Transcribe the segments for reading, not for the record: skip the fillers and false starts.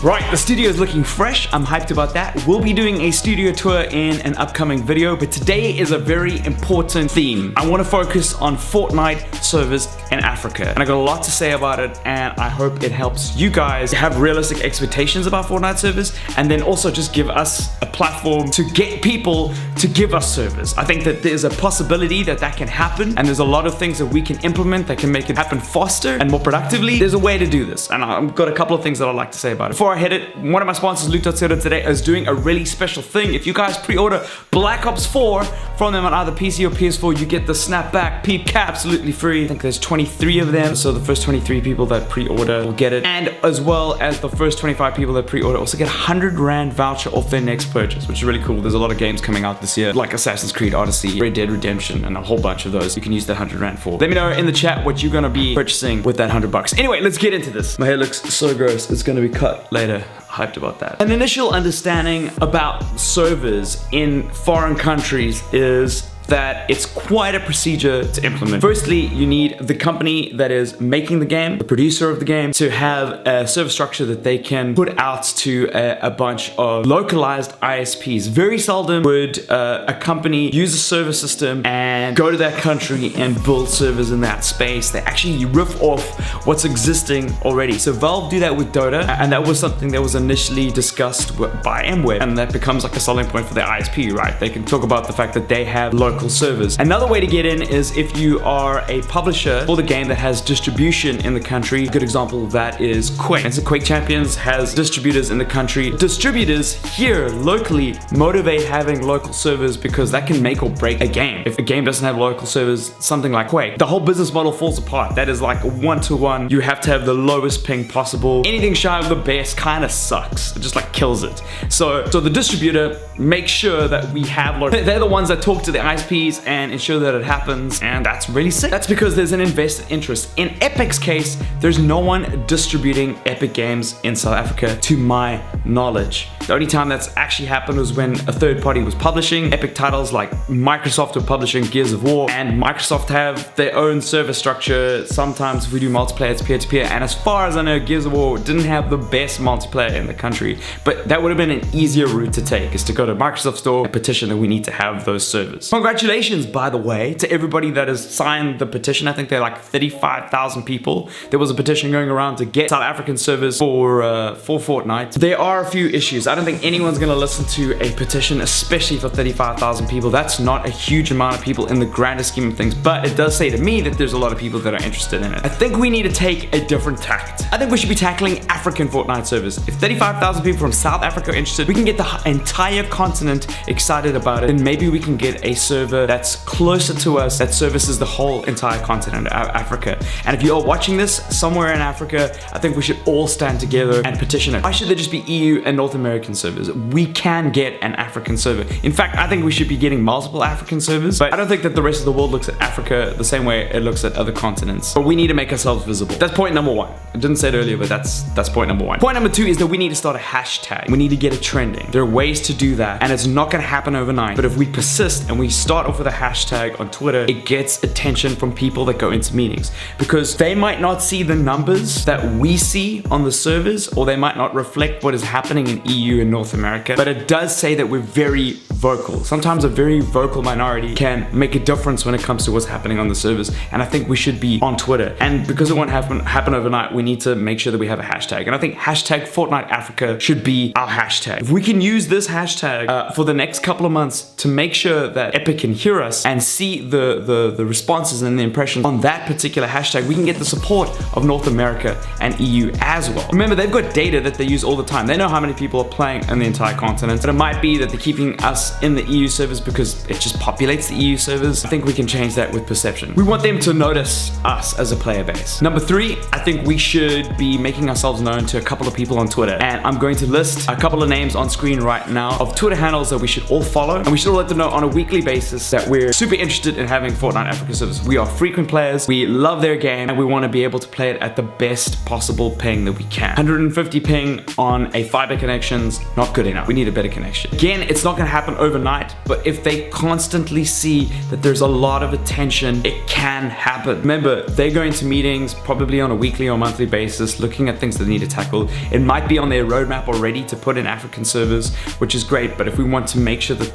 Right, the studio is looking fresh. I'm hyped about that. We'll be doing a studio tour in an upcoming video, but today is a very important theme. I want to focus on Fortnite servers in Africa, and I got a lot to say about it, and I hope it helps you guys have realistic expectations about Fortnite servers, and then also just give us a platform to get people to give us servers. I think that there's a possibility that that can happen, and there's a lot of things that we can implement that can make it happen faster and more productively. There's a way to do this, and I've got a couple of things that I'd like to say about it. Before I hit it, one of my sponsors, Loot.co today, is doing a really special thing. If you guys pre-order Black Ops 4 from them on either PC or PS4, you get the snapback peep cap absolutely free. I think there's 23 of them, so the first 23 people that pre-order will get it, and as well as the first 25 people that pre-order also get a 100 Rand voucher off their next purchase, which is really cool. There's a lot of games coming out this year, like Assassin's Creed Odyssey, Red Dead Redemption, and a whole bunch of those you can use that 100 Rand for. Let me know in the chat what you're gonna be purchasing with that 100 bucks. Anyway, let's get into this. My hair looks so gross. It's gonna be cut later. Hyped about that. An initial understanding about servers in foreign countries is that it's quite a procedure to implement. Firstly, you need the company that is making the game, the producer of the game, to have a server structure that they can put out to a bunch of localized ISPs. Very seldom would a company use a server system and go to that country and build servers in that space. They actually riff off what's existing already. So Valve do that with Dota, and that was something that was initially discussed by MWeb, and that becomes like a selling point for their ISP, right? They can talk about the fact that they have local servers. Another way to get in is if you are a publisher for the game that has distribution in the country. A good example of that is Quake. And so Quake Champions has distributors in the country. Distributors here locally motivate having local servers because that can make or break a game. If a game doesn't have local servers, something like Quake, the whole business model falls apart. That is like a one-to-one. You have to have the lowest ping possible. Anything shy of the best kind of sucks. It just like kills it. So the distributor makes sure that we have local. They're the ones that talk to the ISP and ensure that it happens, and that's really sick. That's because there's an invested interest. In Epic's case, there's no one distributing Epic games in South Africa to my knowledge. The only time that's actually happened was when a third party was publishing Epic titles, like Microsoft were publishing Gears of War, and Microsoft have their own server structure. Sometimes if we do multiplayer, it's peer-to-peer, and as far as I know, Gears of War didn't have the best multiplayer in the country, but that would have been an easier route to take, is to go to Microsoft Store and petition that we need to have those servers. Congratulations, by the way, to everybody that has signed the petition. I think they're like 35,000 people. There was a petition going around to get South African servers for Fortnite. There are a few issues. I don't think anyone's gonna listen to a petition, especially for 35,000 people. That's not a huge amount of people in the grander scheme of things, but it does say to me that there's a lot of people that are interested in it. I think we need to take a different tact. I think we should be tackling African Fortnite servers. If 35,000 people from South Africa are interested, we can get the entire continent excited about it, and maybe we can get a server that's closer to us that services the whole entire continent of Africa. And if you're watching this somewhere in Africa, I think we should all stand together and petition it. Why should there just be EU and North American servers? We can get an African server. In fact, I think we should be getting multiple African servers, but I don't think that the rest of the world looks at Africa the same way it looks at other continents. But we need to make ourselves visible. That's point number one. I didn't say it earlier, but that's point number one. Point number two is that we need to start a hashtag. We need to get it trending. There are ways to do that, and it's not gonna happen overnight. But if we persist and we start off with a hashtag on Twitter, it gets attention from people that go into meetings, because they might not see the numbers that we see on the servers, or they might not reflect what is happening in EU and North America, but it does say that we're very vocal. Sometimes a very vocal minority can make a difference when it comes to what's happening on the servers, and I think we should be on Twitter. And because it won't happen overnight, we need to make sure that we have a hashtag, and I think hashtag Fortnite Africa should be our hashtag. If we can use this hashtag for the next couple of months to make sure that Epic can hear us and see the responses and the impressions on that particular hashtag, we can get the support of North America and EU as well. Remember, they've got data that they use all the time. They know how many people are playing in the entire continent, but it might be that they're keeping us in the EU servers because it just populates the EU servers. I think we can change that with perception. We want them to notice us as a player base. Number three, I think we should be making ourselves known to a couple of people on Twitter, and I'm going to list a couple of names on screen right now of Twitter handles that we should all follow, and we should all let them know on a weekly basis basis that we're super interested in having Fortnite Africa servers. We are frequent players, we love their game, and we want to be able to play it at the best possible ping that we can. 150 ping on a fiber connection's not good enough. We need a better connection. Again, it's not gonna happen overnight, but if they constantly see that there's a lot of attention, it can happen. Remember, they're going to meetings probably on a weekly or monthly basis, looking at things that they need to tackle. It might be on their roadmap already to put in African servers, which is great, but if we want to make sure that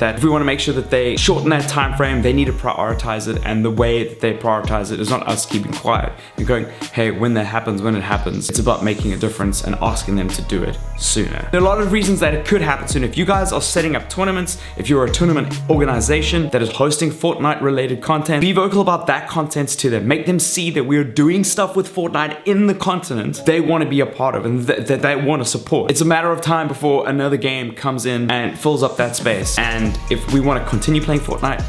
they shorten that time frame, they need to prioritize it, and the way that they prioritize it is not us keeping quiet and going, hey, when that happens, when it happens. It's about making a difference and asking them to do it sooner. There are a lot of reasons that it could happen sooner. If you guys are setting up tournaments, if you're a tournament organization that is hosting Fortnite related content, be vocal about that content to them. Make them see that we're doing stuff with Fortnite in the continent they want to be a part of and that they want to support. It's a matter of time before another game comes in and fills up that space. And if we want to continue playing Fortnite,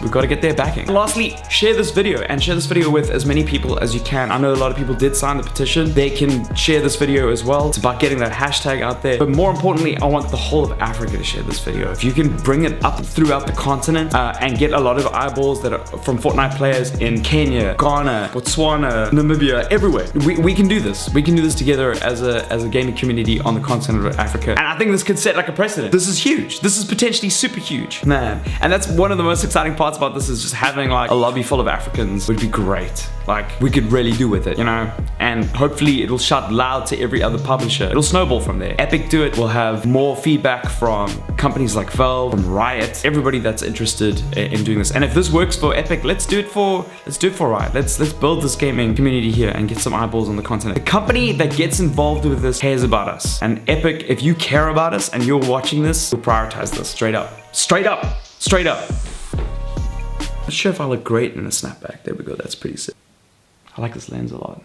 we've got to get their backing. Lastly, share this video and share this video with as many people as you can. I know a lot of people did sign the petition. They can share this video as well. It's about getting that hashtag out there. But more importantly, I want the whole of Africa to share this video. If you can bring it up throughout the continent and get a lot of eyeballs that are from Fortnite players in Kenya, Ghana, Botswana, Namibia, everywhere. We can do this. We can do this together as a gaming community on the continent of Africa. And I think this could set like a precedent. This is huge. This is potentially super huge, man. And that's one of the most exciting parts about this, is just having like a lobby full of Africans would be great. Like, we could really do with it, you know? And hopefully it'll shout loud to every other publisher. It'll snowball from there. Epic do it. We'll have more feedback from companies like Valve, from Riot, everybody that's interested in doing this. And if this works for Epic, let's do it for Riot. Let's build this gaming community here and get some eyeballs on the continent. The company that gets involved with this cares about us. And Epic, if you care about us and you're watching this, we'll prioritize this straight up. Straight up. Straight up. Not sure if I look great in a snapback. There we go, that's pretty sick. I like this lens a lot.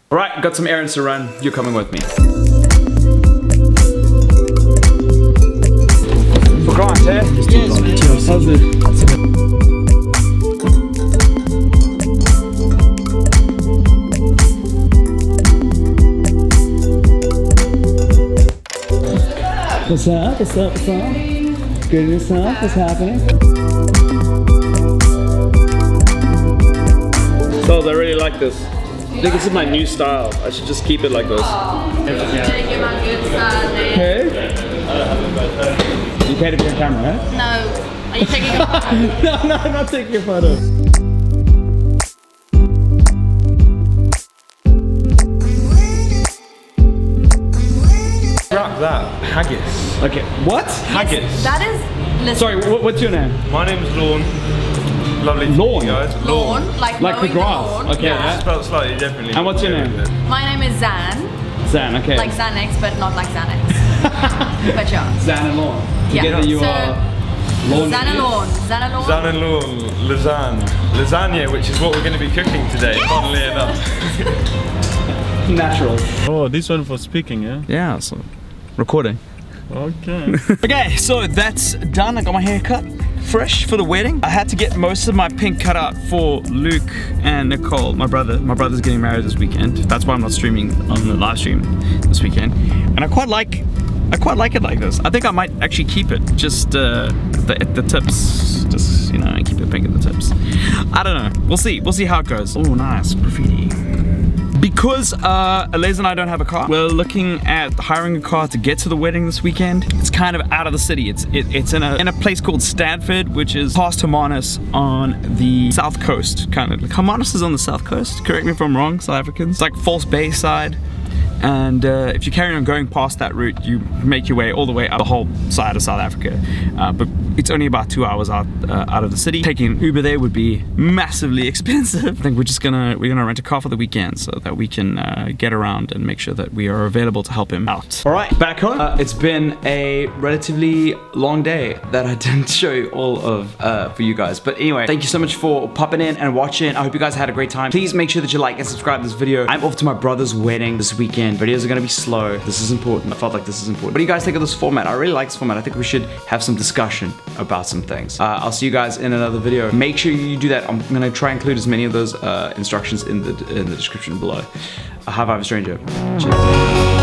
All right, got some errands to run. You're coming with me. For grant, eh? Yes, how's it? What's up? What's up? What's up? Good yourself? What's happening? So I really like this. I think this is my new style. I should just keep it like this. Hey? You can't be on camera, huh? No. Are you taking a photo? No, I'm not taking a photo. Wrap that. Haggis. Okay, what? Haggis. That is... Listen. Sorry, what's your name? My name's Lorne. Lovely to Lawn? meet you guys. Lawn. Like the mowing grass. lawn. Okay. Yeah, it's spelled slightly differently. And what's your name? My name is Zan. Zan, okay. Like Xanax, but not like Xanax. But yeah. Zan and Lawn. Yeah. Together you So, are... Lawn. Zan and Lawn. Zan and Lawn. Zan and Lorne. Lasagna, which is what we're going to be cooking today, funnily enough. Natural. Oh, this one for speaking, yeah? Yeah, so recording. Okay. Okay, so that's done. I got my hair cut fresh for the wedding. I had to get most of my pink cut out for Luke and Nicole, my brother. My brother's getting married this weekend. That's why I'm not streaming on the live stream this weekend. And I quite like it like this. I think I might actually keep it just the tips, just, you know, and keep it pink at the tips. I don't know. We'll see how it goes. Oh, nice graffiti. Because Eliza and I don't have a car, we're looking at hiring a car to get to the wedding this weekend. It's kind of out of the city. It's in a place called Stanford, which is past Hermanus on the south coast. Kind of like Hermanus is on the south coast. Correct me if I'm wrong, South Africans. It's like False Bay side. And if you carry on going past that route, you make your way all the way up the whole side of South Africa. But it's only about 2 hours out of the city. Taking an Uber there would be massively expensive. I think we're gonna rent a car for the weekend so that we can get around and make sure that we are available to help him out. All right, back home. It's been a relatively long day that I didn't show you all of for you guys. But anyway, thank you so much for popping in and watching. I hope you guys had a great time. Please make sure that you like and subscribe to this video. I'm off to my brother's wedding this weekend. Videos are gonna be slow. This is important. I felt like this is important. What do you guys think of this format? I really like this format. I think we should have some discussion about some things. I'll see you guys in another video. Make sure you do that. I'm gonna try and include as many of those instructions in the description below. High five, stranger. Cheers.